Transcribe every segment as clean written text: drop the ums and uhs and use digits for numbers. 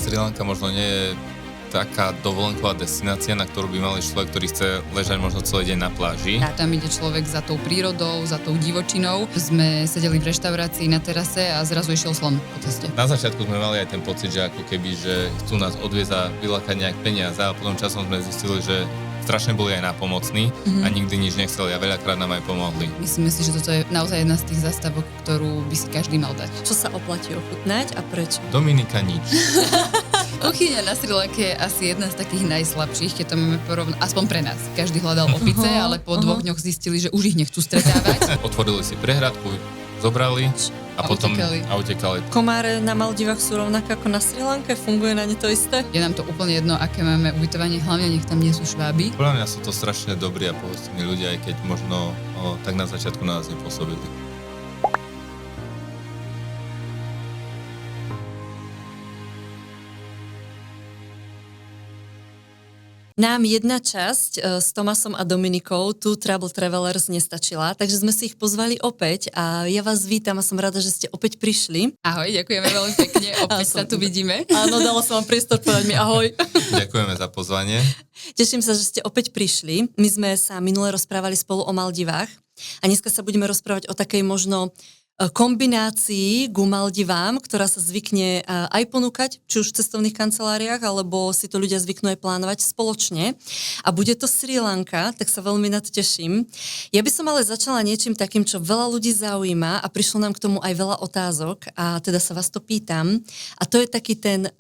Sri Lanka možno nie je taká dovolenková destinácia, na ktorú by mal ísť človek, ktorý chce ležať možno celý deň na pláži. A tam ide človek za tou prírodou, za tou divočinou. Sme sedeli v reštaurácii na terase a zrazu išiel slon po ceste. Na začiatku sme mali aj ten pocit, že ako keby, že chcú nás odviezť a vylákať nejak peniaze, a potom časom sme zistili, že strašne boli aj nápomocní a nikdy nič nechceli a veľakrát nám aj pomohli. Myslíme si, že toto je naozaj jedna z tých zastavok, ktorú by si každý mal dať. Čo sa oplatí ochutnať a prečo? Dominika nič. Kuchyňa na Sri Lanke je asi jedna z takých najslabších, keď to máme porovnať, aspoň pre nás. Každý hľadal opice, ale po 2 dňoch zistili, že už ich nechcú stretávať. Otvorili si prehradku, zobrali a potom utekali. Komáre na Maldivách sú rovnaké ako na Sri Lanke? Funguje na ne to isté? Je nám to úplne jedno, aké máme ubytovanie, hlavne nech tam nie sú šváby. Podľa mňa sú to strašne dobrí a pohostinní ľudia, aj keď možno tak na začiatku na nás nepôsobili. Nám jedna časť s Tomasom a Dominikou, tu Travel Travelers, nestačila, takže sme si ich pozvali opäť a ja vás vítam a som rada, že ste opäť prišli. Ahoj, ďakujeme veľmi pekne, opäť sa tu vidíme. Áno, dala som vám priestor povedať mi ahoj. Ďakujeme za pozvanie. Teším sa, že ste opäť prišli. My sme sa minule rozprávali spolu o Maldivách a dneska sa budeme rozprávať o takej možno kombinácii ku Maldivám, ktorá sa zvykne aj ponúkať, či už v cestovných kanceláriách, alebo si to ľudia zvyknú aj plánovať spoločne. A bude to Sri Lanka, tak sa veľmi na to teším. Ja by som ale začala niečím takým, čo veľa ľudí zaujíma a prišlo nám k tomu aj veľa otázok a teda sa vás to pýtam. A to je taký ten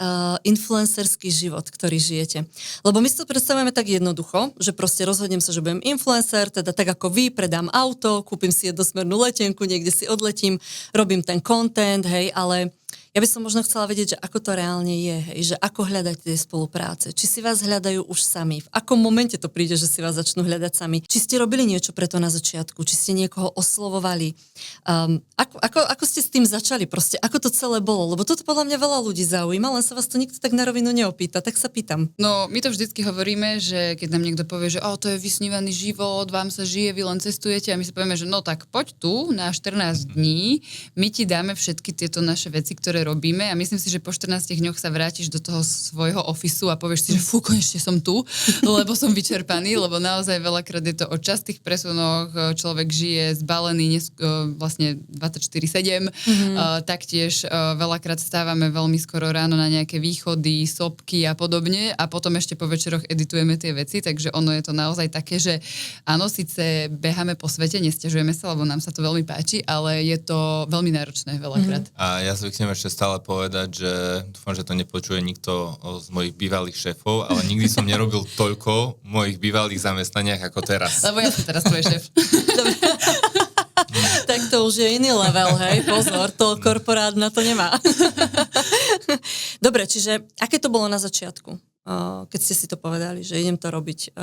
influencerský život, ktorý žijete. Lebo my si to predstavujeme tak jednoducho, že proste rozhodnem sa, že budem influencer, teda tak ako vy, predám auto, kúpim si jednosmernú letenku, niekde si odletím, robím ten content, hej, ale ja by som možno chcela vedieť, že ako to reálne je, hej, že ako hľadať tie spolupráce. Či si vás hľadajú už sami, v akom momente to príde, že si vás začnú hľadať sami. Či ste robili niečo preto na začiatku, či ste niekoho oslovovali. Ako ste s tým začali, proste, ako to celé bolo? Lebo toto podľa mňa veľa ľudí zaujíma, len sa vás to nikto tak na rovinu neopýta, tak sa pýtam. No, my to vždycky hovoríme, že keď nám niekto povie, že to je vysnívaný život, vám sa žije, vy len cestujete a my si povieme, že no tak poď tu na 14 dní, my ti dáme všetky tieto naše veci, ktoré robíme a myslím si, že po 14 dňoch sa vrátiš do toho svojho ofisu a povieš si, že konečne som tu, lebo som vyčerpaný, lebo naozaj veľakrát je to o častých presunoch, človek žije zbalený vlastne 24/7, taktiež veľakrát stávame veľmi skoro ráno na nejaké východy, sopky a podobne a potom ešte po večeroch editujeme tie veci, takže ono je to naozaj také, že áno, síce beháme po svete, nesťažujeme sa, lebo nám sa to veľmi páči, ale je to veľmi náročné veľakrát. A ja zvyknem ešte stále povedať, že dúfam, že to nepočuje nikto z mojich bývalých šéfov, ale nikdy som nerobil toľko v mojich bývalých zamestnaniach ako teraz. Lebo ja som teraz tvoj šéf. Tak to už je iný level, hej, pozor, to korporát na to nemá. Dobre, čiže aké to bolo na začiatku, keď ste si to povedali, že idem to robiť?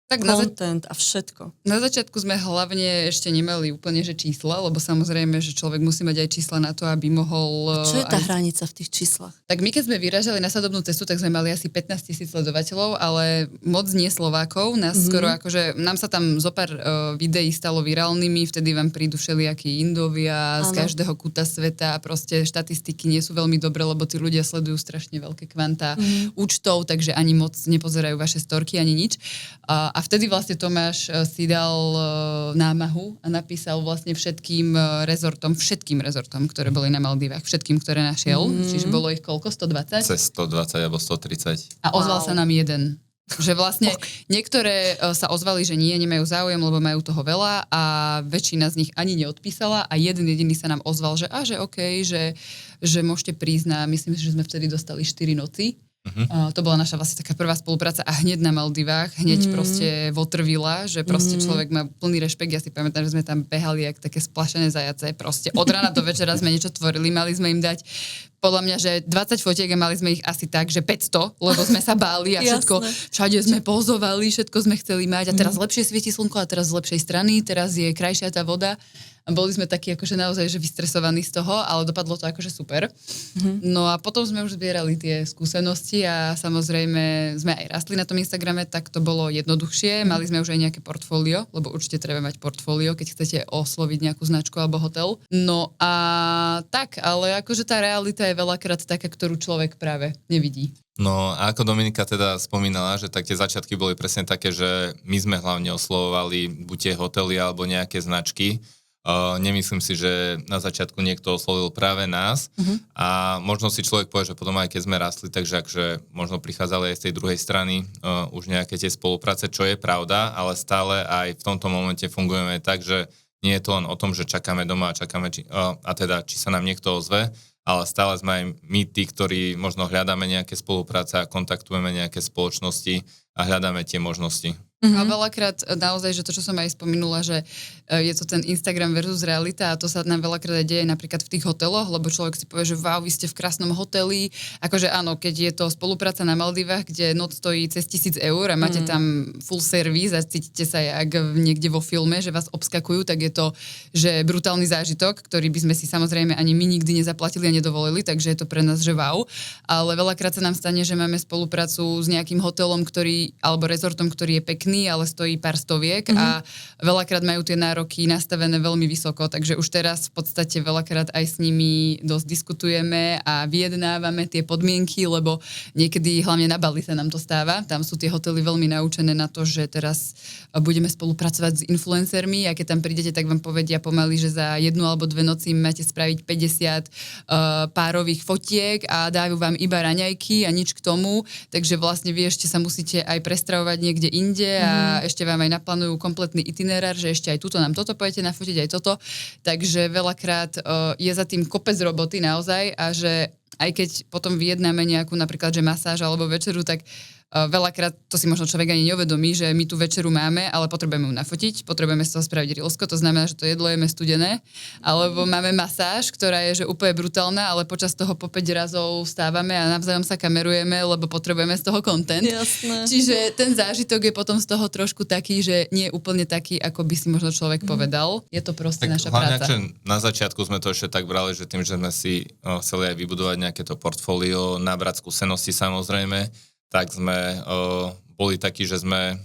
Tak content a všetko. Na začiatku sme hlavne ešte nemali úplne, že čísla, lebo samozrejme, že človek musí mať aj čísla na to, aby mohol... A čo je tá hranica v tých číslach? Tak my, keď sme vyražali na svadobnú cestu, tak sme mali asi 15 000 sledovateľov, ale moc nie Slovákov. Nás skoro akože... Nám sa tam zopár videí stalo virálnymi, vtedy vám prídu všelijakí Indovia z každého kúta sveta a proste štatistiky nie sú veľmi dobré, lebo tí ľudia sledujú strašne veľké kvantá účtov, takže ani moc nepozerajú vaše storky, ani nič. A vtedy vlastne Tomáš si dal námahu a napísal vlastne všetkým rezortom, ktoré boli na Maldivách, všetkým, ktoré našiel. Čiže bolo ich koľko? 120? Cez 120 alebo 130. A ozval sa nám jeden. Že vlastne niektoré sa ozvali, že nie, nemajú záujem, lebo majú toho veľa a väčšina z nich ani neodpísala a jeden jediný sa nám ozval, že OK, že môžete prísť na, myslím, že sme vtedy dostali 4 noci. To bola naša vlastne taká prvá spolupráca a hneď na Maldivách, hneď proste votrvila, že proste človek má plný rešpekt. Ja si pamätám, že sme tam behali jak také splašené zajace, proste od rána do večera sme niečo tvorili, mali sme im dať podľa mňa, že 20 fotiek a mali sme ich asi tak, že 500, lebo sme sa báli a všetko, všade sme pozovali, všetko sme chceli mať a teraz lepšie svieti slnko a teraz z lepšej strany, teraz je krajšia tá voda A boli sme takí akože naozaj, že vystresovaní z toho, ale dopadlo to akože super. No a potom sme už zbierali tie skúsenosti a samozrejme sme aj rastli na tom Instagrame, tak to bolo jednoduchšie. Mali sme už aj nejaké portfólio, lebo určite treba mať portfólio, keď chcete osloviť nejakú značku alebo hotel. No a tak, ale akože tá realita je veľakrát taká, ktorú človek práve nevidí. No a ako Dominika teda spomínala, že tak tie začiatky boli presne také, že my sme hlavne oslovovali buď tie hotely alebo nejaké značky. Nemyslím si, že na začiatku niekto oslovil práve nás a možno si človek povie, že potom aj keď sme rastli, takže akože možno prichádzali aj z tej druhej strany už nejaké tie spolupráce, čo je pravda, ale stále aj v tomto momente fungujeme tak, že nie je to len o tom, že čakáme doma a čakáme, či sa nám niekto ozve, ale stále sme aj my tí, ktorí možno hľadáme nejaké spolupráce a kontaktujeme nejaké spoločnosti a hľadáme tie možnosti. A veľakrát naozaj, že to, čo som aj spomenula, že je to ten Instagram versus realita a to sa nám veľakrát aj deje napríklad v tých hoteloch, lebo človek si povie, že wow, vy ste v krásnom hoteli. Akože áno, keď je to spolupráca na Maldivách, kde noc stojí cez 1,000 eur a máte tam full service a cítite sa jak niekde vo filme, že vás obskakujú, tak je to, že brutálny zážitok, ktorý by sme si samozrejme ani my nikdy nezaplatili a nedovolili, takže je to pre nás, že wow. Ale veľakrát sa nám stane, že máme spoluprácu s nejakým hotelom, alebo rezortom, ktorý je pekný, ale stojí pár stoviek a veľakrát majú tie nároky nastavené veľmi vysoko, takže už teraz v podstate veľakrát aj s nimi dosť diskutujeme a vyjednávame tie podmienky, lebo niekedy hlavne na Bali sa nám to stáva, tam sú tie hotely veľmi naučené na to, že teraz budeme spolupracovať s influencermi a keď tam prídete, tak vám povedia pomaly, že za 1 alebo 2 noci máte spraviť 50 párových fotiek a dajú vám iba raňajky a nič k tomu, takže vlastne vy ešte sa musíte aj prestravovať niekde inde a ešte vám aj naplánujú kompletný itinerár, že ešte aj tuto nám toto pojete nafotiť, aj toto. Takže veľakrát je za tým kopec roboty naozaj a že aj keď potom vyjednáme nejakú napríklad, že masáž alebo večeru, tak veľakrát to si možno človek ani neuvedomí, že my tú večeru máme, ale potrebujeme ju nafotiť, potrebujeme z toho spraviť reelsko, to znamená, že to jedlo jeme studené, alebo máme masáž, ktorá je že úplne brutálna, ale počas toho po 5 razov vstávame a navzájom sa kamerujeme, lebo potrebujeme z toho content. Jasné. Čiže ten zážitok je potom z toho trošku taký, že nie je úplne taký, ako by si možno človek povedal. Je to proste Tak naša hlavne, práca. na začiatku sme to ešte tak brali, že tým, že sme si chceli aj vybudovať nejaké to portfólio, nabrať skúsenosti samozrejme, tak sme boli takí, že sme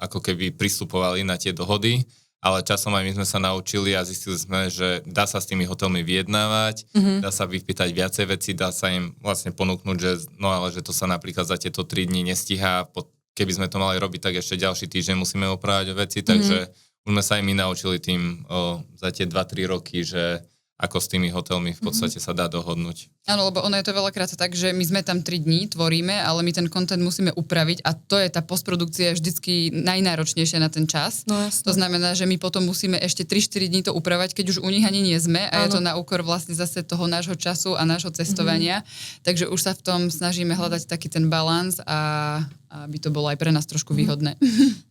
ako keby pristupovali na tie dohody, ale časom aj my sme sa naučili a zistili sme, že dá sa s tými hotelmi vyjednávať, dá sa vypýtať viacej veci, dá sa im vlastne ponúknuť, že no ale že to sa napríklad za tieto 3 dní nestíha, keby sme to mali robiť, tak ešte ďalší týždeň musíme opravať veci, takže už sme sa aj my naučili tým za tie 2-3 roky, že ako s tými hotelmi v podstate sa dá dohodnúť. Áno, lebo ono je to veľakrát tak, že my sme tam 3 dní, tvoríme, ale my ten content musíme upraviť a to je tá postprodukcia vždycky najnáročnejšia na ten čas. No, jasné. To znamená, že my potom musíme ešte 3-4 dní to upravať, keď už u nich ani nie sme a je to na úkor vlastne zase toho nášho času a nášho cestovania. Takže už sa v tom snažíme hľadať taký ten balans a aby to bolo aj pre nás trošku výhodné.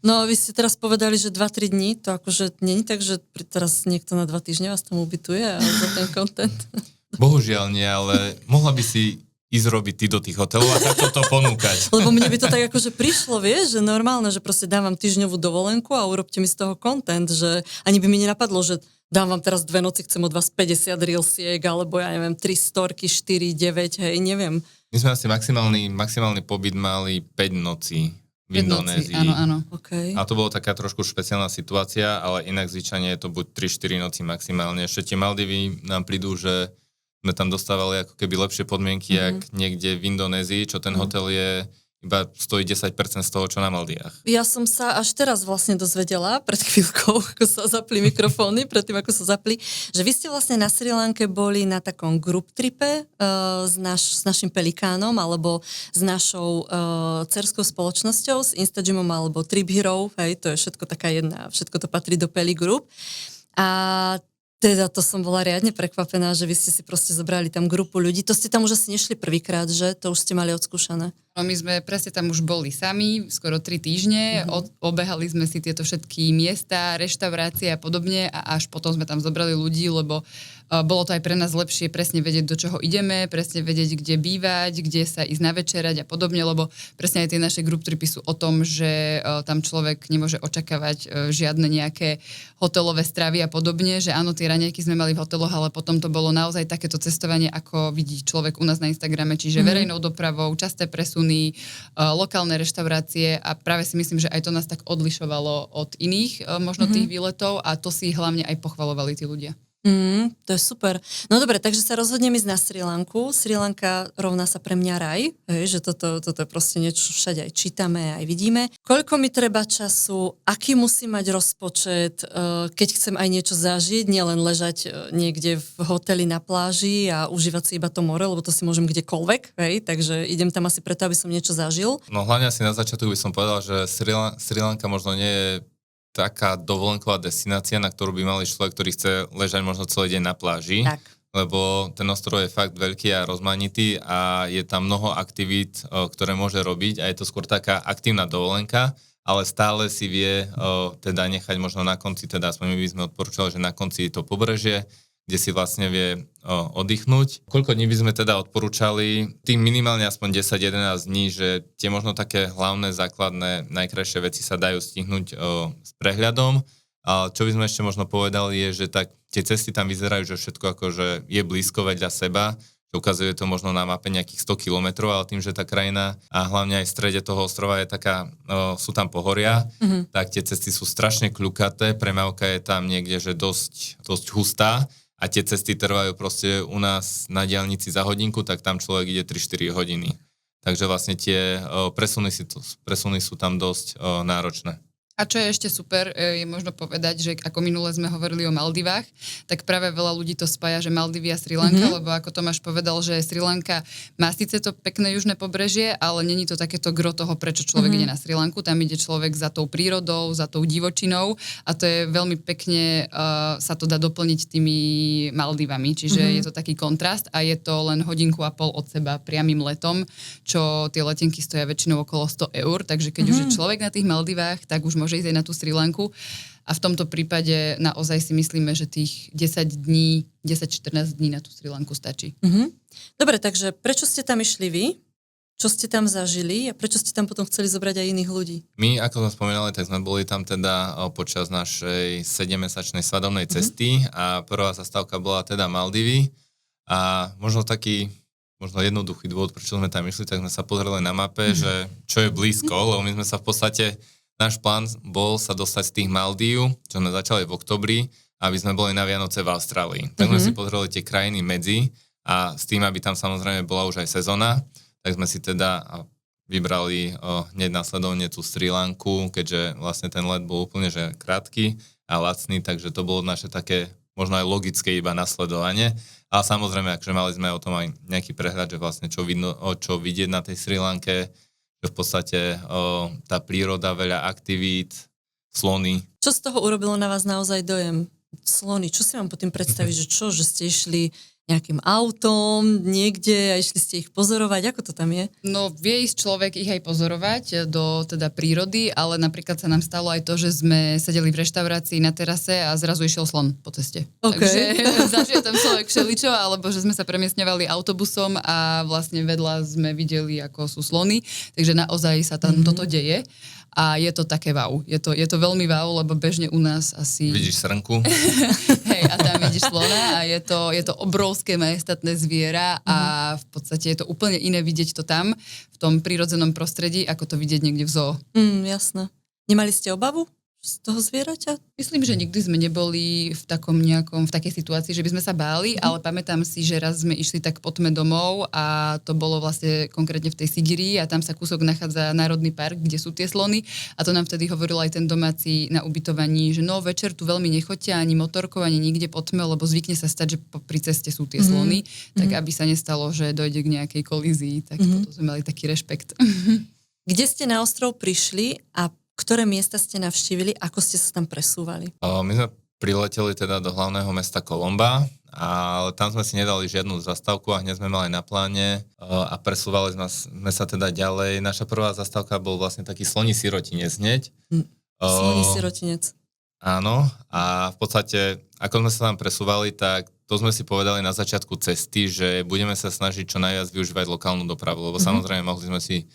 No vy ste teraz povedali, že 2-3 dní, to akože není tak, že teraz niekto na 2 týždne vás tam ubytuje a za ten content. Bohužiaľ nie, ale mohla by si ísť robiť ty do tých hotelov a takto to ponúkať. Lebo mne by to tak akože prišlo, vieš, že normálne, že proste dávam týždňovú dovolenku a urobte mi z toho content, že ani by mi nenapadlo, že dám vám teraz 2 noci, chcem od vás 50 reelsiek, alebo ja neviem, 3 storky, 4, 9, hej, neviem. My sme asi maximálny pobyt mali 5 nocí v Indonézii. Áno. Okay. A to bolo taká trošku špeciálna situácia, ale inak zvyčajne je to buď 3-4 noci maximálne. Ešte tie Maldivy nám prídu, že sme tam dostávali ako keby lepšie podmienky, jak niekde v Indonézii, čo ten hotel je iba stojí 10% z toho, čo na Maldivách. Ja som sa až teraz vlastne dozvedela, pred chvíľkou, ako sa zapli mikrofóny, predtým ako sa zapli, že vy ste vlastne na Sri Lanke boli na takom group tripe s našim Pelikánom, alebo s našou dcerskou spoločnosťou, s Instagymom alebo Trip Hero, hej, to je všetko taká jedna, všetko to patrí do Peli Group. A teda to som bola riadne prekvapená, že vy ste si proste zobrali tam grupu ľudí. To ste tam už asi nešli prvýkrát, že? To už ste mali odskúšané. No my sme presne tam už boli sami, skoro 3 týždne, obehali sme si tieto všetky miesta, reštaurácie a podobne a až potom sme tam zobrali ľudí, lebo bolo to aj pre nás lepšie presne vedieť, do čoho ideme, presne vedieť, kde bývať, kde sa ísť navečerať a podobne, lebo presne aj tie naše group tripy sú o tom, že tam človek nemôže očakávať žiadne nejaké hotelové stravy a podobne, že áno, tie raňajky sme mali v hoteloch, ale potom to bolo naozaj takéto cestovanie, ako vidí človek u nás na Instagrame, čiže verejnou dopravou, časté presuny, lokálne reštaurácie a práve si myslím, že aj to nás tak odlišovalo od iných možno tých výletov a to si hlavne aj pochvalovali tí ľudia. To je super. No dobre, takže sa rozhodnem ísť na Sri Lanku. Sri Lanka rovná sa pre mňa raj, že toto je proste niečo, všade aj čítame, aj vidíme. Koľko mi treba času, aký musím mať rozpočet, keď chcem aj niečo zažiť, nielen ležať niekde v hoteli na pláži a užívať si iba to more, lebo to si môžem kdekoľvek, takže idem tam asi preto, aby som niečo zažil. No hlavne asi na začiatku by som povedal, že Sri Lanka možno nie je taká dovolenková destinácia, na ktorú by mal ísť človek, ktorý chce ležať možno celý deň na pláži. Tak. Lebo ten ostrov je fakt veľký a rozmanitý a je tam mnoho aktivít, ktoré môže robiť a je to skôr taká aktívna dovolenka, ale stále si vie teda nechať možno na konci, teda aspoň my by sme odporúčali, že na konci je to pobrežie, kde si vlastne vie oddychnúť. Koľko dní by sme teda odporúčali? Tým minimálne aspoň 10-11 dní, že tie možno také hlavné, základné, najkrajšie veci sa dajú stihnúť s prehľadom. A čo by sme ešte možno povedali je, že tak tie cesty tam vyzerajú, že všetko akože je blízko vedľa seba, že ukazuje to možno na mape nejakých 100 kilometrov, ale tým, že tá krajina a hlavne aj v strede toho ostrova je taká, sú tam pohoria, tak tie cesty sú strašne kľukaté, premávka je tam niekde, že dosť hustá. A tie cesty trvajú proste u nás na diaľnici za hodinku, tak tam človek ide 3-4 hodiny. Takže vlastne tie presuny sú tam dosť náročné. A čo je ešte super, je možno povedať, že ako minule sme hovorili o Maldivách, tak práve veľa ľudí to spája, že Maldivy a Sri Lanka, lebo ako Tomáš povedal, že Sri Lanka má síce to pekné južné pobrežie, ale není to takéto gro toho, prečo človek ide na Sri Lanku. Tam ide človek za tou prírodou, za tou divočinou a to je veľmi pekne, sa to dá doplniť tými Maldivami, čiže je to taký kontrast a je to len 1,5 hodinku od seba priamym letom, čo tie letenky stoja väčšinou okolo 100 eur, takže keď už je človek na tých Maldivách, tak už môže ísť aj na tú Sri Lanku a v tomto prípade naozaj si myslíme, že tých 10-14 dní na tú Sri Lanku stačí. Dobre, takže prečo ste tam išli vy? Čo ste tam zažili a prečo ste tam potom chceli zobrať aj iných ľudí? My, ako sme spomínali, tak sme boli tam teda počas našej 7-mesačnej svadobnej cesty a prvá zastávka bola teda Maldivy a možno jednoduchý dôvod, prečo sme tam išli, tak sme sa pozreli na mape, že čo je blízko, lebo my sme sa v podstate náš plán bol sa dostať z tých Maldív, čo sme začali v oktobri, aby sme boli na Vianoce v Austrálii. Tak sme si pozreli tie krajiny medzi a s tým, aby tam samozrejme bola už aj sezóna, tak sme si teda vybrali hneď následovne tú Sri Lanku, keďže vlastne ten let bol úplne že krátky a lacný, takže to bolo naše také možno aj logické iba nasledovanie. Ale samozrejme, akože mali sme o tom aj nejaký prehľad, že vlastne čo vidieť na tej Sri Lanke, že v podstate tá príroda, veľa aktivít, slony. Čo z toho urobilo na vás naozaj dojem? Slony, čo si mám po tým predstaviť, že ste išli nejakým autom niekde a išli ste ich pozorovať? Ako to tam je? No, vie ísť človek ich aj pozorovať do teda prírody, ale napríklad sa nám stalo aj to, že sme sedeli v reštaurácii na terase a zrazu išiel slon po ceste. Okay. Takže zažije tam človek všeličo, alebo že sme sa premiestňovali autobusom a vlastne vedľa sme videli, ako sú slony. Takže naozaj sa tam toto deje. A je to také wow. Je to veľmi wow, lebo bežne u nás asi... Vidíš srnku? Hej, a tam vidíš slona a je to obrovské majestátne zviera a v podstate je to úplne iné vidieť to tam, v tom prírodzenom prostredí, ako to vidieť niekde v zoo. Jasné. Nemali ste obavu z toho zvieraťa? Myslím, že nikdy sme neboli v takej situácii, že by sme sa báli, ale pamätám si, že raz sme išli tak po tme domov a to bolo vlastne konkrétne v tej Sigírii a tam sa kúsok nachádza národný park, kde sú tie slony a to nám vtedy hovoril aj ten domáci na ubytovaní, že no večer tu veľmi nechoďte ani motorkou, ani nikde po tme, lebo zvykne sa stať, že pri ceste sú tie slony, tak aby sa nestalo, že dojde k nejakej kolízii, tak toto sme mali taký rešpekt. Kde ste na ostrov prišli a ktoré miesta ste navštívili, ako ste sa tam presúvali? My sme prileteli teda do hlavného mesta Kolomba, ale tam sme si nedali žiadnu zastávku a hneď sme mali na pláne a presúvali sme sa teda ďalej. Naša prvá zastávka bol vlastne taký sloní sirotinec hneď. Sloní sirotinec. Áno, a v podstate, ako sme sa tam presúvali, tak to sme si povedali na začiatku cesty, že budeme sa snažiť čo najviac využívať lokálnu dopravu, lebo samozrejme mohli sme si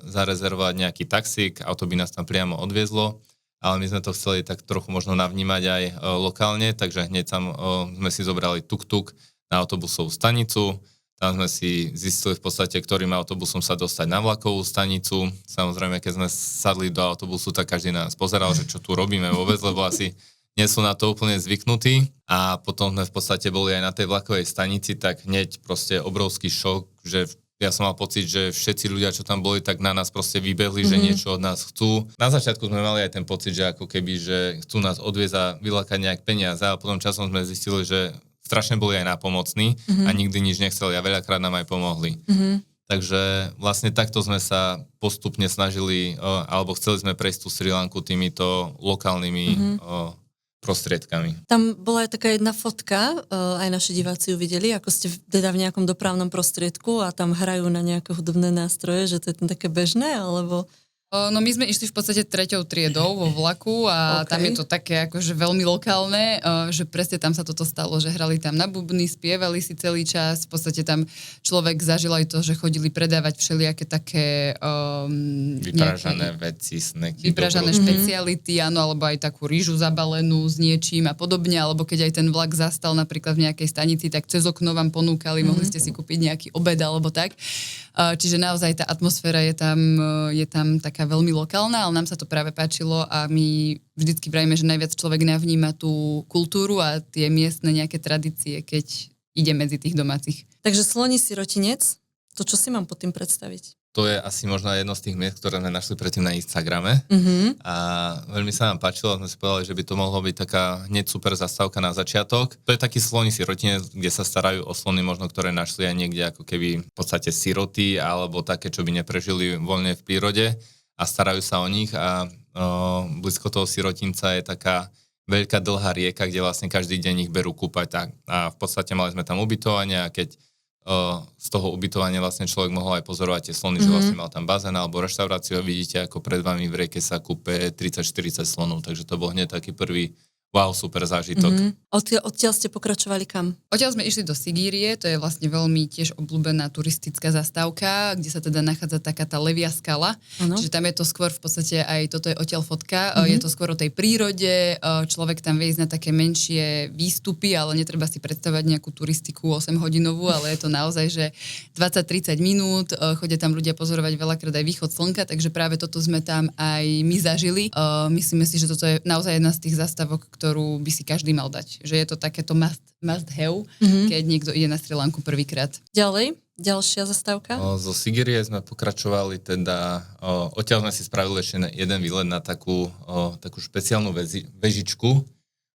zarezervovať nejaký taxík, auto by nás tam priamo odviezlo, ale my sme to chceli tak trochu možno navnímať aj lokálne, takže hneď tam sme si zobrali tuk-tuk na autobusovú stanicu. Tam sme si zistili v podstate, ktorým autobusom sa dostať na vlakovú stanicu. Samozrejme, keď sme sadli do autobusu, tak každý na nás pozeral, že čo tu robíme vôbec, lebo asi nie sú na to úplne zvyknutí. A potom sme v podstate boli aj na tej vlakovej stanici, tak hneď proste obrovský šok, že ja som mal pocit, že všetci ľudia, čo tam boli, tak na nás proste vybehli, že niečo od nás chcú. Na začiatku sme mali aj ten pocit, že ako keby, že chcú nás odviezť a vylákať nejak peniaze, a potom časom sme zistili, že strašne boli aj nápomocní a nikdy nič nechceli a veľakrát nám aj pomohli. Takže vlastne takto sme sa postupne snažili, alebo chceli sme prejsť tú Srí Lanku týmito lokálnymi prostriedkami. Tam bola aj taká jedna fotka, aj naši diváci ju videli, ako ste teda v nejakom dopravnom prostriedku a tam hrajú na nejaké hudobné nástroje, že to je tam také bežné, alebo... No my sme išli v podstate 3. triedou vo vlaku a tam je to také akože veľmi lokálne, že presne tam sa toto stalo, že hrali tam na bubny, spievali si celý čas, v podstate tam človek zažil aj to, že chodili predávať všelijaké také vypražané veci, sneky. Vypražané špeciality, áno, alebo aj takú rýžu zabalenú s niečím a podobne, alebo keď aj ten vlak zastal napríklad v nejakej stanici, tak cez okno vám ponúkali, mohli ste si kúpiť nejaký obed alebo tak. Čiže naozaj tá atmosféra je tam taká veľmi lokálna, ale nám sa to práve páčilo a my vždycky vravíme, že najviac človek navníma tú kultúru a tie miestne nejaké tradície, keď ide medzi tých domácich. Takže sloní sirotinec, to čo si mám pod tým predstaviť? To je asi možno jedno z tých miest, ktoré sme našli predtým na Instagrame. A veľmi sa nám páčilo, sme si povedali, že by to mohlo byť taká hneď super zastávka na začiatok. To je taký sloní sirotinec, kde sa starajú o slony, možno ktoré našli aj niekde ako keby v podstate siroty, alebo také, čo by neprežili voľne v prírode a starajú sa o nich a blízko toho sirotinca je taká veľká dlhá rieka, kde vlastne každý deň ich berú kúpať a v podstate mali sme tam ubytovanie a keď z toho ubytovania vlastne človek mohol aj pozorovať tie slony, že vlastne mal tam bazén alebo reštauráciu a vidíte, ako pred vami v rieke sa kúpe 30-40 slonov, takže to bol hneď taký prvý wow, super zážitok. Odtiaľ ste pokračovali kam? Odtiaľ sme išli do Sigírie, to je vlastne veľmi tiež obľúbená turistická zastávka, kde sa teda nachádza taká tá Levia skala. Čiže tam je to skôr v podstate aj toto je odtiaľ fotka, je to skôr o tej prírode, človek tam vie ísť na také menšie výstupy, ale netreba si predstavať nejakú turistiku 8-hodinovú, ale je to naozaj, že 20-30 minút, chodia tam ľudia pozorovať veľakrát aj východ slnka, takže práve toto sme tam aj my zažili. Myslíme si, že toto je naozaj jedna z tých zastávok, ktorú by si každý mal dať. Že je to takéto must have, keď niekto ide na Srí Lanku prvýkrát. Ďalej, ďalšia zastávka? Zo Sigírie sme pokračovali teda, odtiaľ sme si spravili ešte jeden výlet na takú špeciálnu vežičku.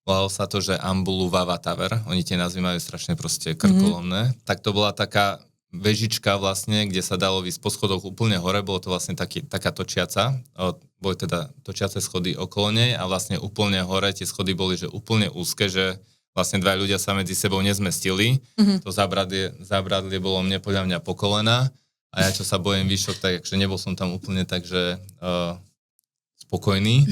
Volalo sa to, že Ambuluvava Tower. Oni tie názvy majú strašne proste krkolomné. Tak to bola taká vežička vlastne, kde sa dalo ísť po schodoch úplne hore, bolo to vlastne taká točiaca, boli teda točiace schody okolo nej a vlastne úplne hore tie schody boli, že úplne úzke, že vlastne dva ľudia sa medzi sebou nezmestili. To zábradlie bolo mne podľa mňa po kolena a ja čo sa bojím výšok, takže nebol som tam úplne tak, že spokojný.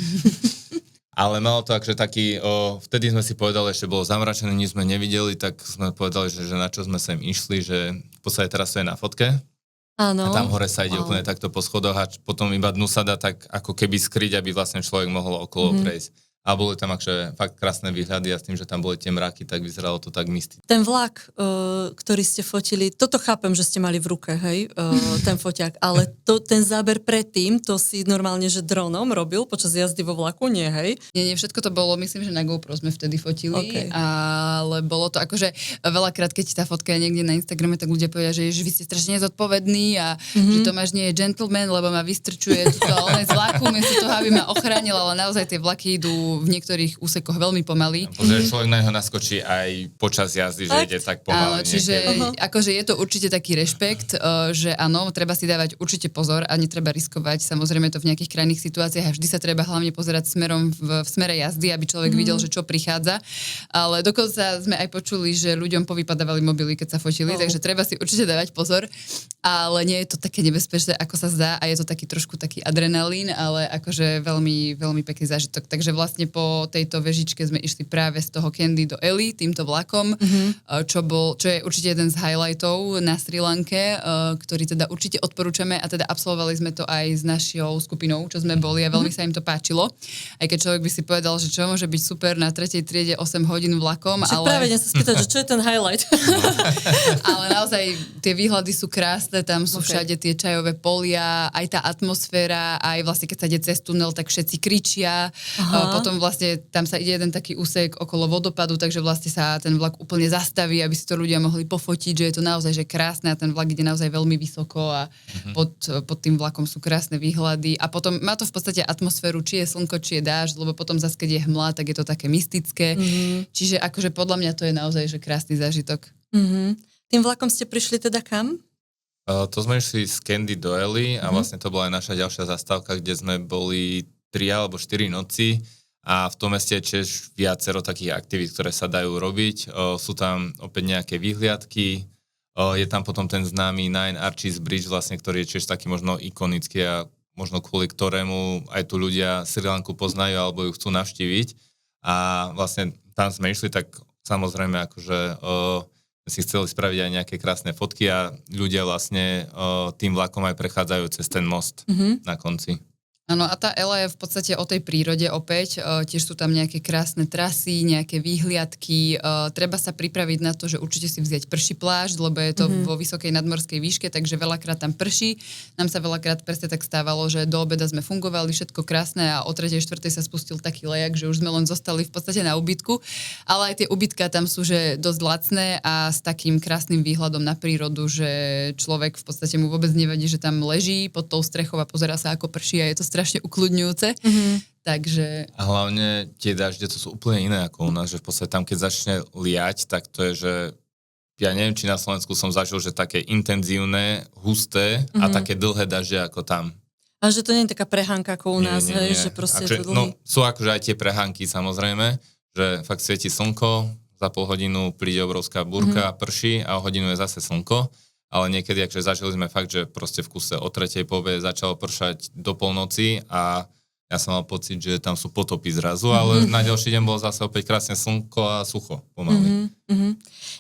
Ale malo to akože taký, vtedy sme si povedali, ešte bolo zamračené, nič sme nevideli, tak sme povedali, že na čo sme sem išli, že v podstate teraz to je na fotke. Áno. A tam hore sa ide úplne takto po schodoch a potom iba dnu sa dá tak ako keby skryť, aby vlastne človek mohol okolo prejsť. A boli tam akože fakt krásne výhľady a s tým, že tam boli tie mraky, tak vyzeralo to tak mysticky. Ten vlak, ktorý ste fotili, toto chápem, že ste mali v ruke, hej, ten foťák, ale ten záber predtým, to si normálne, že dronom robil počas jazdy vo vlaku, nie, hej? Nie, všetko to bolo, myslím, že na GoPro sme vtedy fotili, ale bolo to akože veľakrát, keď tá fotka je niekde na Instagrame, tak ľudia povedia, že vy ste strašne nezodpovední a že Tomáš nie je gentleman, lebo ma vystrčuje z vlaku, miesto toho, aby ma ochránil, ale naozaj tie vlaky idú v niektorých úsekoch veľmi pomaly. Pozrieš, človek na neho naskočí aj počas jazdy, že ide tak pomaly. Áno, čiže akože je to určite taký rešpekt, že áno, treba si dávať určite pozor a netreba riskovať samozrejme to v nejakých krajných situáciách a vždy sa treba hlavne pozerať smerom v smere jazdy, aby človek videl, že čo prichádza. Ale dokonca sme aj počuli, že ľuďom povypadávali mobily, keď sa fotili, takže treba si určite dávať pozor, ale nie je to také nebezpečné, ako sa zdá a je to taký adrenalín, ale akože veľmi, veľmi pekný zážitok. Takže vlastne po tejto vežičke sme išli práve z toho Kandy do Eli, týmto vlakom, čo je určite jeden z highlightov na Sri Lanke, ktorý teda určite odporúčame a teda absolvovali sme to aj s našou skupinou, čo sme boli a veľmi sa im to páčilo. Aj keď človek by si povedal, že čo môže byť super na 3. triede 8 hodín vlakom, ale... Práve sa spýtať, že čo je ten highlight? Ale naozaj tie výhľady sú krásne, tam sú všade tie čajové polia, aj tá atmosféra, aj vlastne keď sa ide cez tunel, tak všetci kričia. Potom vlastne tam sa ide jeden taký úsek okolo vodopadu, takže vlastne sa ten vlak úplne zastaví, aby si to ľudia mohli pofotiť, že je to naozaj že krásne a ten vlak ide naozaj veľmi vysoko a pod tým vlakom sú krásne výhľady a potom má to v podstate atmosféru, či je slnko, či je dážď, lebo potom zase keď je hmla, tak je to také mystické. Čiže akože podľa mňa to je naozaj že krásny zážitok. Tým vlakom ste prišli teda kam? To sme išli z Kandy do Eli a vlastne to bola aj naša ďalšia zastávka, kde sme boli 3 alebo 4 noci a v tom meste je tiež viacero takých aktivít, ktoré sa dajú robiť. Sú tam opäť nejaké výhliadky, je tam potom ten známy Nine Arches Bridge, vlastne, ktorý je tiež taký možno ikonický a možno kvôli ktorému aj tu ľudia Sri Lanku poznajú alebo ju chcú navštíviť. A vlastne tam sme išli, tak samozrejme akože si chceli spraviť aj nejaké krásne fotky a ľudia vlastne tým vlakom aj prechádzajú cez ten most na konci. Áno, a tá Ela je v podstate o tej prírode opäť, tiež sú tam nejaké krásne trasy, nejaké výhliadky, treba sa pripraviť na to, že určite si vziať prší plášť, lebo je to vo vysokej nadmorskej výške, takže veľakrát tam prší. Nám sa veľakrát presne tak stávalo, že do obeda sme fungovali, všetko krásne a o 3. 4. sa spustil taký lejak, že už sme len zostali v podstate na ubytku, ale aj tie ubytka tam sú že dosť lacné a s takým krásnym výhľadom na prírodu, že človek v podstate mu vôbec nevadí, že tam leží pod tou strechou a pozerá sa ako prší a je to strašne ukľudňujúce. Takže... A hlavne tie dažde to sú úplne iné ako u nás, že v podstate tam, keď začne liať, tak to je, že ja neviem, či na Slovensku som zažil, že také intenzívne, husté a také dlhé dažde ako tam. A že to nie je taká prehánka ako u nás, hej, že proste je to dlhý. No, sú akože aj tie prehánky samozrejme, že fakt svieti slnko, za pol hodinu príde obrovská búrka, prší a o hodinu je zase slnko. Ale niekedy, akže zažili sme fakt, že proste v kuse o 3. po obede začalo pršať do polnoci a ja som mal pocit, že tam sú potopy zrazu, ale na ďalší deň bolo zase opäť krásne slnko a sucho pomaly.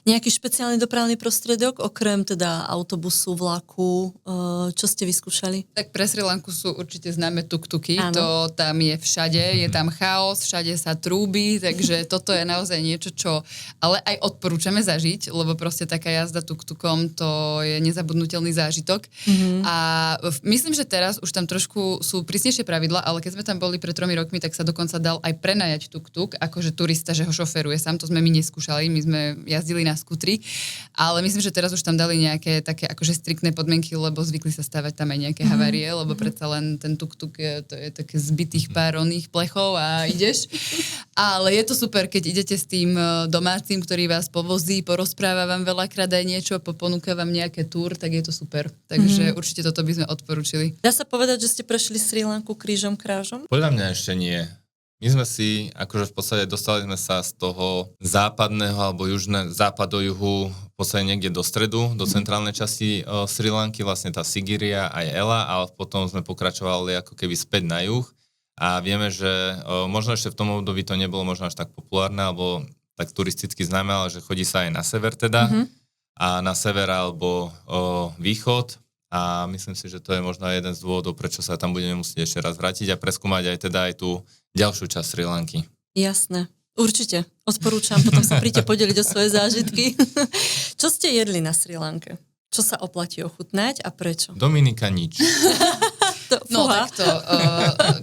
Nejaký špeciálny dopravný prostriedok, okrem teda autobusu, vlaku, čo ste vyskúšali? Tak pre Sri Lanku sú určite známe tuk-tuky, to tam je všade, je tam chaos, všade sa trúbi, takže toto je naozaj niečo, čo ale aj odporúčame zažiť, lebo proste taká jazda tuk-tukom, to je nezabudnutelný zážitok. A myslím, že teraz už tam trošku sú prísnejšie pravidla, ale keď sme tam boli pred 3 rokmi, tak sa dokonca dal aj prenajať tuk-tuk, akože turista, že ho šoferuje sám, to sme my neskúšali, my sme jazdili na skutri, ale myslím, že teraz už tam dali nejaké také akože striktné podmienky, lebo zvykli sa stávať tam aj nejaké havárie, lebo predsa len ten tuk-tuk to je také zbytých pár oných plechov a ideš. Ale je to super, keď idete s tým domácim, ktorý vás povozí, porozpráva vám veľakrát aj niečo, ponúka vám nejaké túr, tak je to super. Takže určite toto by sme odporúčili. Dá sa povedať, že ste prešli Sri Lanku krížom krážom? Podľa mňa ešte nie. My sme si, akože v podstate dostali sme sa z toho západného alebo západ do juhu, v podstate niekde do stredu, do centrálnej časti Sri Lanky, vlastne tá Sigiriya aj Ela, ale potom sme pokračovali ako keby späť na juh a vieme, že možno ešte v tom období to nebolo možno až tak populárne alebo tak turisticky známe, ale že chodí sa aj na sever teda a na sever alebo východ. A myslím si, že to je možno jeden z dôvodov, prečo sa tam budeme musieť ešte raz vrátiť a preskúmať aj teda aj tú ďalšiu časť Sri Lanky. Jasné, určite. Odporúčam, potom sa príďte podeliť o svoje zážitky. Čo ste jedli na Sri Lanke? Čo sa oplatí ochutnať a prečo? Dominika nič. No takto,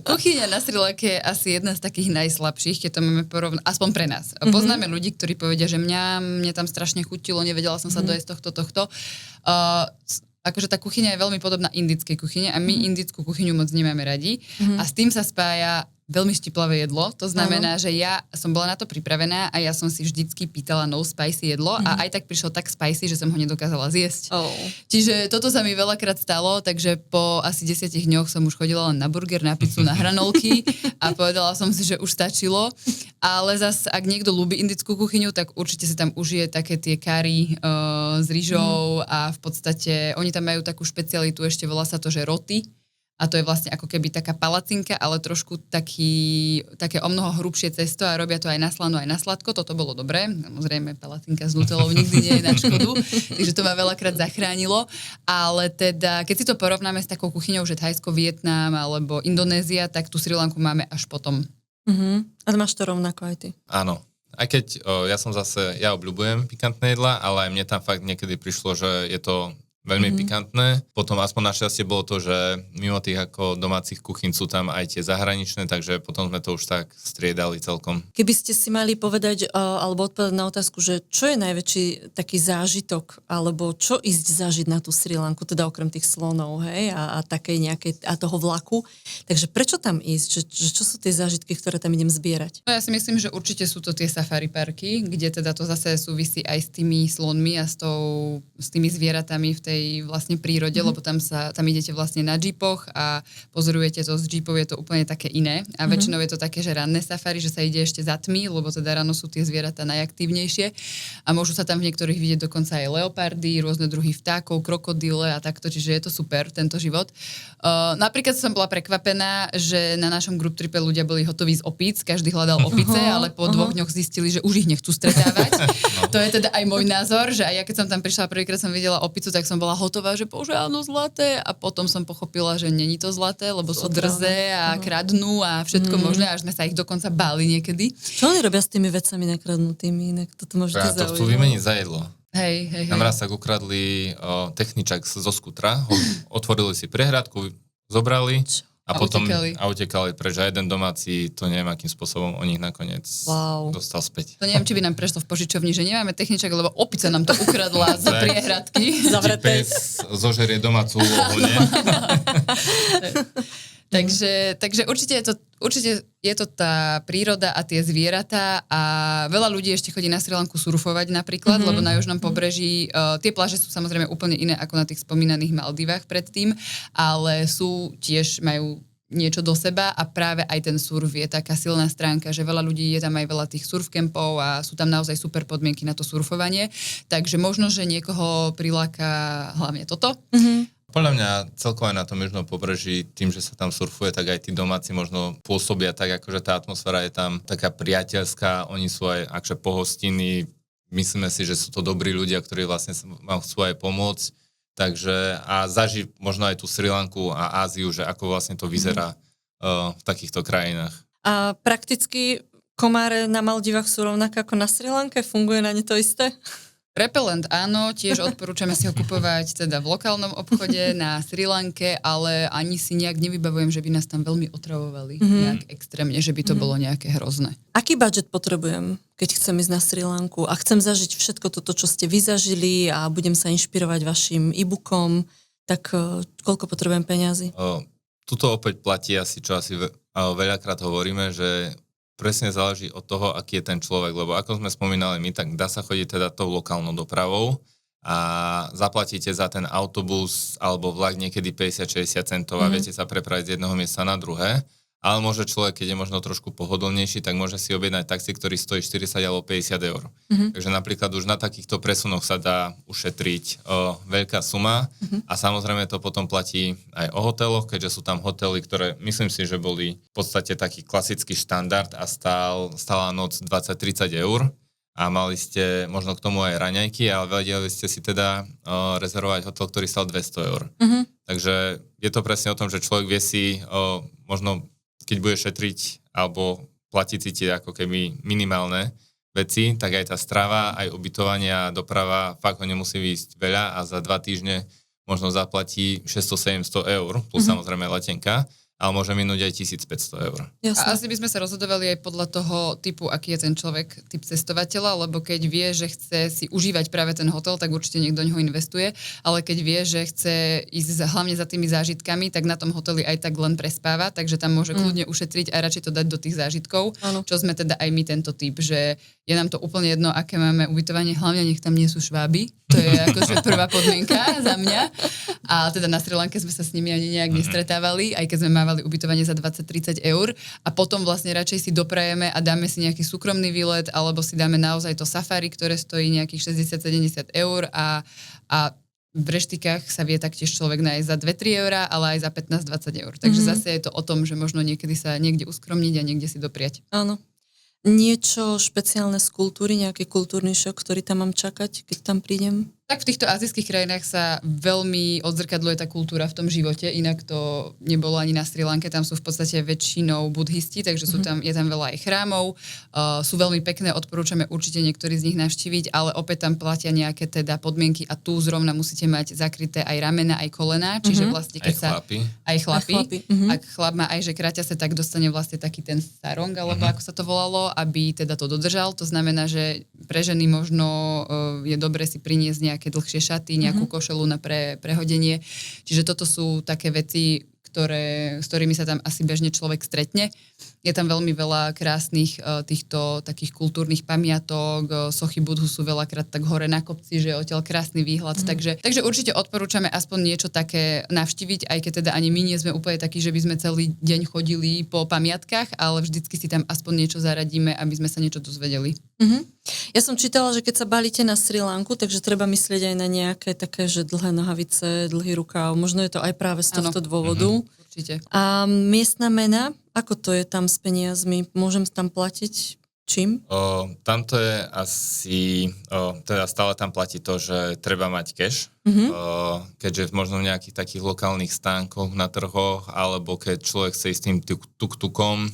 kuchyňa na Sri Lanke je asi jedna z takých najslabších, keď to máme porovnať, aspoň pre nás. Poznáme ľudí, ktorí povedia, že mne tam strašne chutilo, nevedela som sa dojesť tohto. Akože tá kuchyňa je veľmi podobná indickej kuchyne a my indickú kuchyňu moc nemáme radi a s tým sa spája veľmi štiplavé jedlo. To znamená, že ja som bola na to pripravená a ja som si vždycky pýtala no spicy jedlo a aj tak prišlo tak spicy, že som ho nedokázala zjesť. Čiže toto sa mi veľakrát stalo, takže po asi 10 dňoch som už chodila len na burger, na pizzu, na hranolky a povedala som si, že už stačilo. Ale zase, ak niekto ľúbi indickú kuchyňu, tak určite si tam užije také tie curry s rýžou a v podstate oni tam majú takú špecialitu, ešte volá sa to, že roti. A to je vlastne ako keby taká palacinka, ale trošku také o mnoho hrubšie cesto a robia to aj na slano, aj na sladko. Toto bolo dobré. Samozrejme, palacinka s nutelou nikdy nie je na škodu, takže to ma veľakrát zachránilo. Ale teda, keď si to porovnáme s takou kuchyňou, že Thajsko, Vietnam alebo Indonézia, tak tú Sri Lanku máme až potom. A máš to rovnako aj ty? Áno. Aj keď ja obľúbujem pikantné jedlá, ale aj mne tam fakt niekedy prišlo, že je to veľmi pikantné. Potom aspoň našťastie bolo to, že mimo tých ako domácich kuchyn sú tam aj tie zahraničné, takže potom sme to už tak striedali celkom. Keby ste si mali povedať alebo odpovedať na otázku, že čo je najväčší taký zážitok, alebo čo ísť zažiť na tú Sri Lanku, teda okrem tých slonov, hej, a takej nejakej, a toho vlaku. Takže prečo tam ísť? Že čo sú tie zážitky, ktoré tam idem zbierať? No ja si myslím, že určite sú to tie safari parky, kde teda to zase súvisí aj s tými slonmi a s tými zvieratami v tej vlastne prírode, lebo tam idete vlastne na džipoch a pozorujete to z džipov, je to úplne také iné. A väčšinou je to také, že ranné safari, že sa ide ešte za tmy, lebo teda ráno sú tie zvieratá najaktívnejšie a môžu sa tam v niektorých vidieť dokonca aj leopardy, rôzne druhy vtákov, krokodíle a takto, čiže je to super, tento život. Napríklad som bola prekvapená, že na našom group tripe ľudia boli hotoví z opíc, každý hľadal opice, ale po 2 dňoch zistili, že už ich nechcú stretávať. To je teda aj môj názor, že aj ja keď som tam prišla prvýkrát som videla opicu, tak som bola hotová, že bože áno, zlaté a potom som pochopila, že není to zlaté, lebo sú drzé a kradnú a všetko možné, až sme sa ich dokonca báli niekedy. Čo oni robia s tými vecami nakradnutými? Inak toto môžete zaujímať. To chcú vymeniť za jedlo. Hej. Tam raz tak ukradli techničak zo skutra, otvorili si prehradku, zobrali a potom utekali preč. A jeden domáci, to neviem, akým spôsobom o nich nakoniec dostal späť. To neviem, či by nám prešlo v požičovni, že nemáme techničak, lebo opica nám to ukradla z priehradky. GPS zožerie domácu úlohu, nie? Takže určite je to tá príroda a tie zvieratá a veľa ľudí ešte chodí na Sri Lanku surfovať napríklad, lebo na južnom pobreží tie pláže sú samozrejme úplne iné ako na tých spomínaných Maldivách predtým, ale majú niečo do seba a práve aj ten surf je taká silná stránka, že veľa ľudí je tam aj veľa tých surfcampov a sú tam naozaj super podmienky na to surfovanie, takže možno, že niekoho priláka hlavne toto. Podľa mňa celkovo aj na tom južnom pobreží, tým, že sa tam surfuje, tak aj tí domáci možno pôsobia tak, akože tá atmosféra je tam taká priateľská, oni sú aj akože pohostinní, myslíme si, že sú to dobrí ľudia, ktorí vlastne vám chcú aj pomôcť, takže a zažiť možno aj tú Sri Lanku a Áziu, že ako vlastne to vyzerá v takýchto krajinách. A prakticky komáre na Maldivách sú rovnaké ako na Sri Lanke? Funguje na ne to isté? Repelent áno, tiež odporúčame si ho kupovať teda v lokálnom obchode na Sri Lanke, ale ani si nejak nevybavujem, že by nás tam veľmi otravovali nejak extrémne, že by to bolo nejaké hrozné. Aký budget potrebujem, keď chcem ísť na Sri Lanku a chcem zažiť všetko toto, čo ste vy zažili a budem sa inšpirovať vašim e-bookom, tak koľko potrebujem peňazí? Tuto opäť platí asi, čo asi veľakrát hovoríme, že presne záleží od toho, aký je ten človek, lebo ako sme spomínali my, tak dá sa chodiť teda tou lokálnou dopravou a zaplatíte za ten autobus alebo vlak niekedy 50-60 centov a viete sa prepraviť z jedného miesta na druhé. Ale môže človek, keď je možno trošku pohodlnejší, tak môže si objednať taxi, ktorý stojí 40 alebo 50 eur. Takže napríklad už na takýchto presunoch sa dá ušetriť veľká suma a samozrejme to potom platí aj o hoteloch, keďže sú tam hotely, ktoré myslím si, že boli v podstate taký klasický štandard a stála noc 20-30 eur a mali ste možno k tomu aj raňajky, ale vedeli ste si teda rezervovať hotel, ktorý stal 200 eur. Takže je to presne o tom, že človek vie si možno keď bude šetriť alebo platiť si tie ako keby minimálne veci, tak aj tá strava, aj ubytovanie a doprava fakt ho nemusí výjsť veľa a za 2 týždne možno zaplatí 600-700 eur, plus samozrejme letenka. ale môže minúť aj 1500 eur. A asi by sme sa rozhodovali aj podľa toho typu, aký je ten človek, typ cestovateľa, lebo keď vie, že chce si užívať práve ten hotel, tak určite niekto do ňoho investuje, ale keď vie, že chce ísť hlavne za tými zážitkami, tak na tom hoteli aj tak len prespáva, takže tam môže kľudne ušetriť a radšej to dať do tých zážitkov, čo sme teda aj my tento typ, že je nám to úplne jedno, aké máme ubytovanie, hlavne nech tam nie sú šváby, to je akože prvá podmienka za mňa. A teda na Sri Lanke sme sa s nimi ani nejak nestretávali, aj keď sme mávali ubytovanie za 20-30 eur a potom vlastne radšej si doprajeme a dáme si nejaký súkromný výlet alebo si dáme naozaj to safari, ktoré stojí nejakých 60-70 eur a v reštikách sa vie taktiež človek nájsť za 2-3 eurá, ale aj za 15-20 eur. Takže zase je to o tom, že možno niekedy sa niekde uskromniť a niekde si dopriať. Áno. Niečo špeciálne z kultúry, nejaký kultúrny šok, ktorý tam mám čakať, keď tam prídem? Tak v týchto azijských krajinách sa veľmi odzrkadluje tá kultúra v tom živote, inak to nebolo ani na Sri Lanke, tam sú v podstate väčšinou budhisti, takže je tam veľa aj chrámov, sú veľmi pekné, odporúčame určite niektorí z nich navštíviť, ale opäť tam platia nejaké teda podmienky a tu zrovna musíte mať zakryté aj ramena, aj kolená, čiže vlastne keď aj chlapi. Ak chlap má aj že kraťase, tak dostane vlastne taký ten sarong, alebo ako sa to volalo, aby teda to dodržal, to znamená, že pre ženy možno je dobre si priniesť nejaké dlhšie šaty, nejakú košelu na prehodenie. Čiže toto sú také veci, s ktorými sa tam asi bežne človek stretne. Je tam veľmi veľa krásnych týchto takých kultúrnych pamiatok, sochy Budhu sú veľakrát tak hore na kopci, že je odtiaľ krásny výhľad. Takže určite odporúčame aspoň niečo také navštíviť, aj keď teda ani my nie sme úplne takí, že by sme celý deň chodili po pamiatkách, ale vždycky si tam aspoň niečo zaradíme, aby sme sa niečo dozvedeli. Ja som čítala, že keď sa balíte na Sri Lanku, takže treba myslieť aj na nejaké také, že dlhé nohavice, dlhý rukáv. Možno je to aj práve z tohto dôvodu. Určite. A miestna mena, ako to je tam s peniazmi? Môžem tam platiť čím? Tamto je asi, teda stále tam platí to, že treba mať cash, keďže možno v nejakých takých lokálnych stánkoch na trhoch, alebo keď človek chce ísť tým tuk-tukom,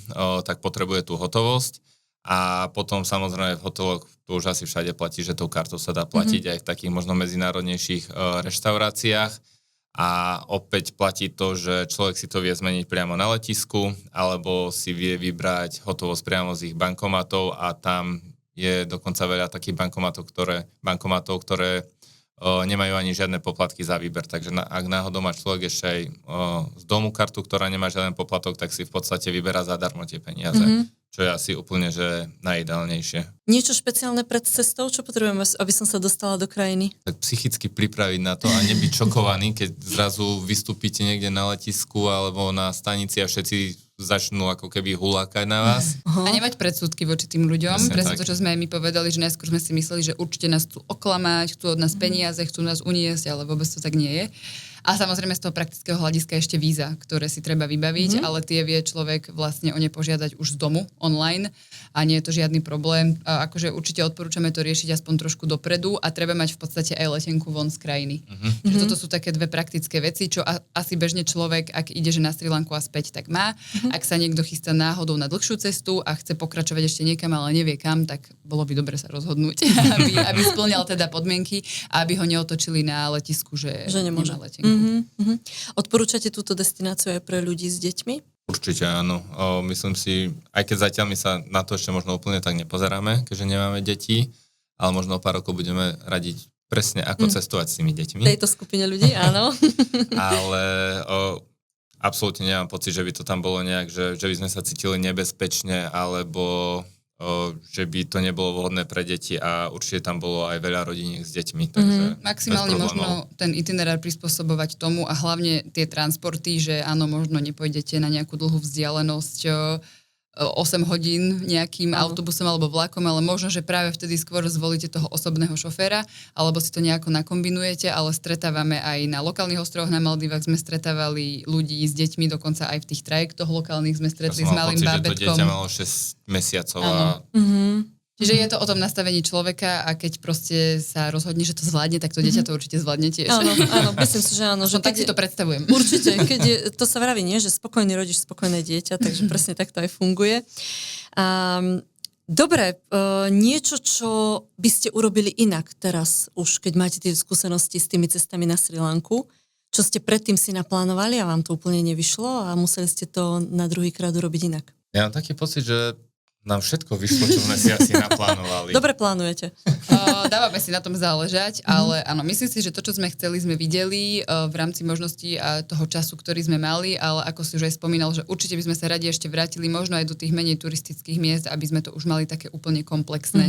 tak potrebuje tú hotovosť. A potom samozrejme v hoteloch to už asi všade platí, že tou kartou sa dá platiť aj v takých možno medzinárodnejších reštauráciách. A opäť platí to, že človek si to vie zmeniť priamo na letisku, alebo si vie vybrať hotovosť priamo z ich bankomatov a tam je dokonca veľa takých bankomatov, ktoré nemajú ani žiadne poplatky za výber. Takže ak náhodou má človek ešte aj z domu kartu, ktorá nemá žiaden poplatok, tak si v podstate vyberá zadarmo tie peniaze. Čo je asi úplne, že najideálnejšie. Niečo špeciálne pred cestou? Čo potrebujem, aby som sa dostala do krajiny? Tak psychicky pripraviť na to a nebyť šokovaný, keď zrazu vystúpite niekde na letisku alebo na stanici a všetci začnú ako keby hulákať na vás. A nemať predsudky voči tým ľuďom. Presne to, čo sme aj my povedali, že najskôr sme si mysleli, že určite nás chcú oklamať, chcú od nás peniaze, chcú nás uniesť, ale vôbec to tak nie je. A samozrejme z toho praktického hľadiska ešte víza, ktoré si treba vybaviť, ale tie vie človek vlastne o ne požiadať už z domu, online a nie je to žiadny problém. A akože určite odporúčame to riešiť aspoň trošku dopredu a treba mať v podstate aj letenku von z krajiny. Čiže toto sú také dve praktické veci, čo asi bežne človek, ak ide že na Sri Lanku a späť, tak má. Ak sa niekto chystá náhodou na dlhšiu cestu a chce pokračovať ešte niekam, ale nevie kam, tak bolo by dobre sa rozhodnúť, aby spĺňal teda podmienky a aby ho neotočili na letisku, že nemá letenku. Odporúčate túto destináciu aj pre ľudí s deťmi? Určite áno. Myslím si, aj keď zatiaľ my sa na to ešte možno úplne tak nepozeráme, keďže nemáme deti, ale možno o pár rokov budeme radiť presne ako cestovať s tými deťmi. Tejto skupine ľudí, áno. Ale absolútne nemám pocit, že by to tam bolo nejak, že by sme sa cítili nebezpečne, alebo že by to nebolo vhodné pre deti a určite tam bolo aj veľa rodín s deťmi. Takže maximálne možno ten itinerár prispôsobovať tomu a hlavne tie transporty, že áno, možno nepôjdete na nejakú dlhú vzdialenosť 8 hodín nejakým autobusom alebo vlakom, ale možno, že práve vtedy skôr zvolíte toho osobného šoféra, alebo si to nejako nakombinujete, ale stretávame aj na lokálnych ostrovoch na Maldivách, sme stretávali ľudí s deťmi, dokonca aj v tých trajektoch lokálnych sme stretli s malým bábätkom. Že to dieťa malo 6 mesiacov a... Čiže je to o tom nastavení človeka a keď proste sa rozhodne, že to zvládne, tak to dieťa to určite zvládne tiež. Áno, myslím si, že áno. Že tak si to predstavujem. Určite, to sa vraví, nie? Že spokojný rodič, spokojné dieťa, takže presne tak to aj funguje. Dobre, niečo, čo by ste urobili inak teraz už, keď máte tie skúsenosti s tými cestami na Sri Lanku, čo ste predtým si naplánovali a vám to úplne nevyšlo a museli ste to na druhýkrát urobiť inak? Ja mám taký pocit, že nám všetko vyšlo, čo sme si asi naplánovali. Dobre plánujete. Dávame si na tom záležať, ale áno, myslím si, že to, čo sme chceli, sme videli v rámci možností a toho času, ktorý sme mali, ale ako si už aj spomínal, že určite by sme sa radi ešte vrátili možno aj do tých menej turistických miest, aby sme to už mali také úplne komplexné,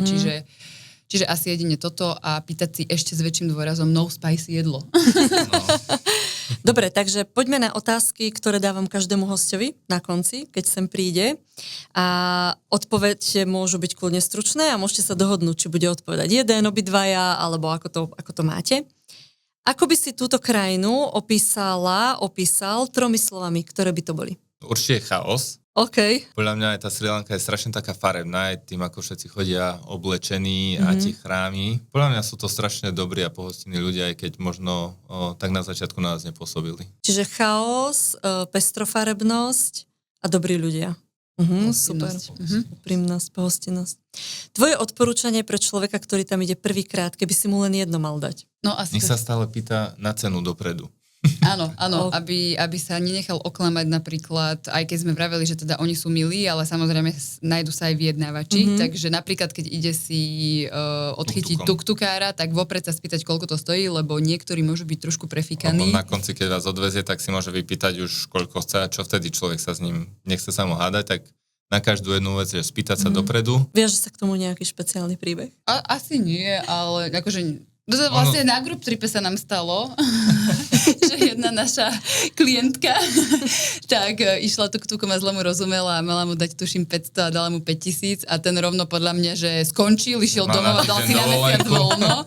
čiže asi jedine toto a pýtať si ešte s väčším dôrazom no spicy jedlo. No. Dobre, takže poďme na otázky, ktoré dávam každému hostovi na konci, keď sem príde. A odpoveď môžu byť kľudne stručné a môžete sa dohodnúť, či bude odpovedať jeden, obidvaja, alebo ako to máte. Ako by si túto krajinu opísal 3 slovami, ktoré by to boli? Určite chaos. OK. Podľa mňa aj tá Sri Lanka je strašne taká farebná, aj tým, ako všetci chodia oblečení a tie chrámy. Podľa mňa sú to strašne dobrí a pohostinní ľudia, aj keď možno tak na začiatku na nás nepôsobili. Čiže chaos, pestrofarebnosť a dobrí ľudia. Super. Úprimnosť, pohostinnosť. Tvoje odporúčanie pre človeka, ktorý tam ide prvýkrát, keby si mu len jedno mal dať? No asi. Nech sa stále pýta na cenu dopredu. Áno, aby sa nenechal oklamať napríklad, aj keď sme vraveli, že teda oni sú milí, ale samozrejme nájdu sa aj vyjednávači, takže napríklad keď ide si odchytiť tuktukára, tak vopred sa spýtať, koľko to stojí, lebo niektorí môžu byť trošku prefikaní. Na konci, keď vás odvezie, tak si môže vypýtať už koľko chce a čo vtedy človek sa s ním nechce sa mu hádať, tak na každú jednu vec, že spýtať sa dopredu. Viaže sa k tomu nejaký špeciálny príbeh? Asi nie, ale akože vlastne na group tripe sa nám stalo, že jedna naša klientka tak išla tuktukom a zle mu rozumela a mala mu dať tuším 500 a dala mu 5000 a ten rovno podľa mňa, že skončil, išiel domov a dal si na mesiac voľno,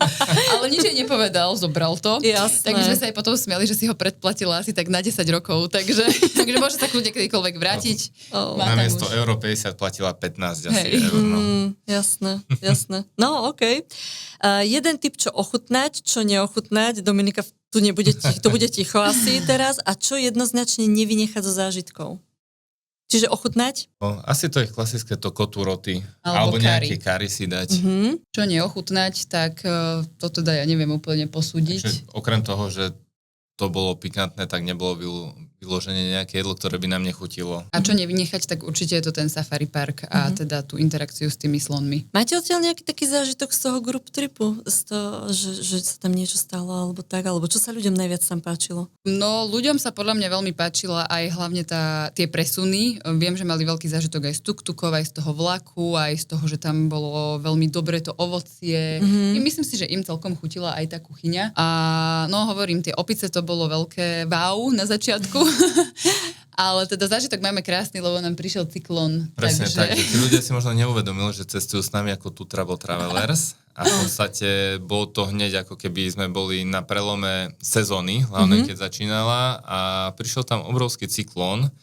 ale nič jej nepovedal, zobral to. Jasné. Tak sme sa aj potom smiali, že si ho predplatila asi tak na 10 rokov, takže môže sa kľudne kedykoľvek vrátiť. Namiesto euro 50 platila 15 asi eur. No. Jasné. No, OK. Jeden tip, čo ochutnať, čo neochutnať. Dominika, tu bude ticho asi teraz. A čo jednoznačne nevynechať zo zážitkov? Čiže ochutnať? Asi to je klasické to kotu roty. Alebo nejaké kari si dať. Čo neochutnať, tak to teda ja neviem úplne posúdiť. Takže okrem toho, že to bolo pikantné, tak nebolo vyložené nejaké jedlo, ktoré by nám nechutilo. A čo nevynechať, tak určite je to ten safari park a teda tú interakciu s tými slonmi. Máte odtiaľ nejaký taký zážitok z toho group tripu? Z toho, že sa tam niečo stalo alebo tak? Alebo čo sa ľuďom najviac tam páčilo? No, ľuďom sa podľa mňa veľmi páčila aj hlavne tie presuny. Viem, že mali veľký zážitok aj z tuktukov, aj z toho vlaku, aj z toho, že tam bolo veľmi dobre to ovocie. Myslím si, že im celkom chutila aj tá kuchyňa. A no, hovorím, tie opice to bolo veľké wow na začiatku. Ale teda zážitok máme krásny, lebo nám prišiel cyklón. Presne tak, že tí ľudia si možno neuvedomili, že cestujú s nami ako tu Travel Travelers a v podstate bolo to hneď ako keby sme boli na prelome sezóny, hlavne keď začínala a prišiel tam obrovský cyklón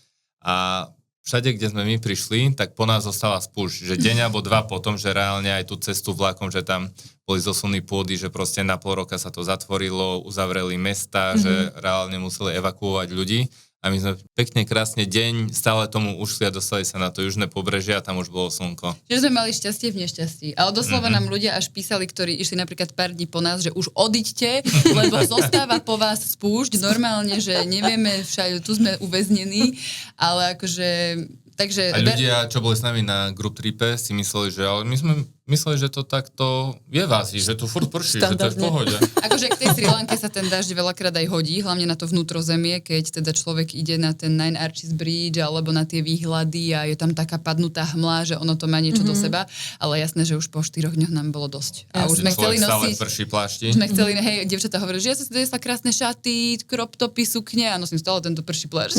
a všade, kde sme my prišli, tak po nás zostala spúšť, že deň alebo 2 potom, že reálne aj tú cestu vlakom, že tam boli zosuny pôdy, že proste na pol roka sa to zatvorilo, uzavreli mesta, že reálne museli evakuovať ľudí. A my sme pekne, krásne deň stále tomu ušli a dostali sa na to južné pobrežie a tam už bolo slnko. Že sme mali šťastie v nešťastí. Ale doslova nám ľudia až písali, ktorí išli napríklad pár dní po nás, že už odiďte, lebo zostáva po vás spúšť. Normálne, že nevieme, všade tu sme uväznení, ale akože... Takže... A ľudia, čo boli s nami na group tripe, si mysleli, že ale my sme mysleli, že to takto je v Ázii, že tu furt prší, že to je v pohode. Akože k tej Sri Lanke sa ten dažď veľakrát aj hodí, hlavne na to vnútrozemie, keď teda človek ide na ten Nine Arches Bridge alebo na tie výhľady a je tam taká padnutá hmla, že ono to má niečo do seba, ale jasné, že už po 4 dňoch nám bolo dosť. A už sme chceli nosiť... Už sme chceli, hej, dievčatá hovorili, že ja som si doniesla krásne šaty, crop topy, sukne a nosím stále tento prší plášť.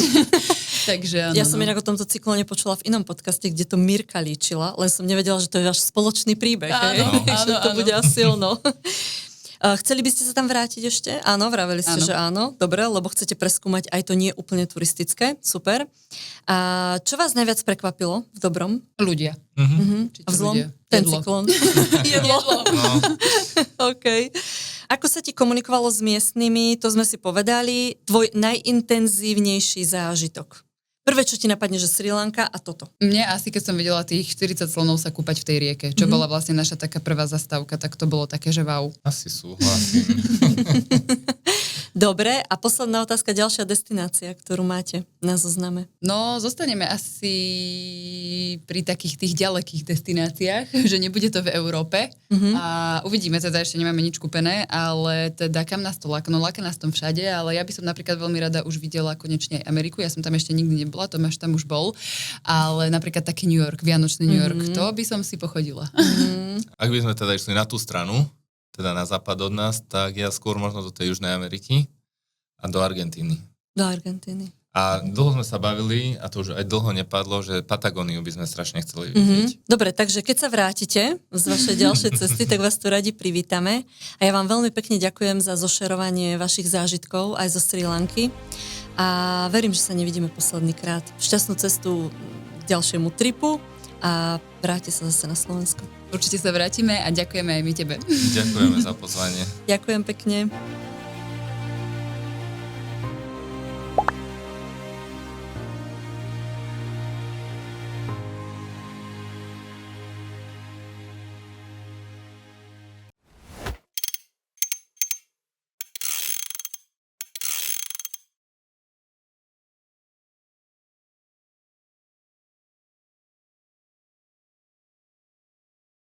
Takže áno. Ja som inak o tomto cyklóne počula v inom podcaste, kde to Mirka líčila, len som nevedela, že to je váš spoločný príbeh. Áno, že to bude asi ono. Chceli by ste sa tam vrátiť ešte? Áno, vraveli ste, že áno. Dobre, lebo chcete preskúmať aj to nie úplne turistické. Super. A čo vás najviac prekvapilo v dobrom? Ľudia. A v zlom? Ten cyklón. Jedlo. No. OK. Ako sa ti komunikovalo s miestnymi, to sme si povedali. Tvoj najintenzívnejší zážitok? Prvé, čo ti napadne, že Sri Lanka a toto. Mne asi, keď som videla tých 40 slonov sa kúpať v tej rieke, čo bola vlastne naša taká prvá zastávka, tak to bolo také, že wow. Asi súhlasím. Dobre, a posledná otázka, ďalšia destinácia, ktorú máte na zozname. No, zostaneme asi pri takých tých ďalekých destináciách, že nebude to v Európe. A uvidíme, teda ešte nemáme nič kúpené, ale teda kam nás to láka? No láka nás tom všade, ale ja by som napríklad veľmi rada už videla konečne aj Ameriku. Ja som tam ešte nikdy nebola, Tomáš tam už bol, ale napríklad taký New York, Vianočný New York, to by som si pochodila. Ak by sme teda išli na tú stranu, teda na západ od nás, tak ja skôr možno do tej Južnej Ameriky a do Argentíny. Do Argentíny. A dlho sme sa bavili, a to už aj dlho nepadlo, že Patagóniu by sme strašne chceli vidieť. Dobre, takže keď sa vrátite z vašej ďalšej cesty, tak vás tu radi privítame. A ja vám veľmi pekne ďakujem za zošerovanie vašich zážitkov aj zo Srí Lanky. A verím, že sa nevidíme posledný krát. Šťastnú cestu k ďalšiemu tripu a vráte sa zase na Slovensko. Určite sa vrátime a ďakujeme aj my tebe. Ďakujeme za pozvanie. Ďakujem pekne.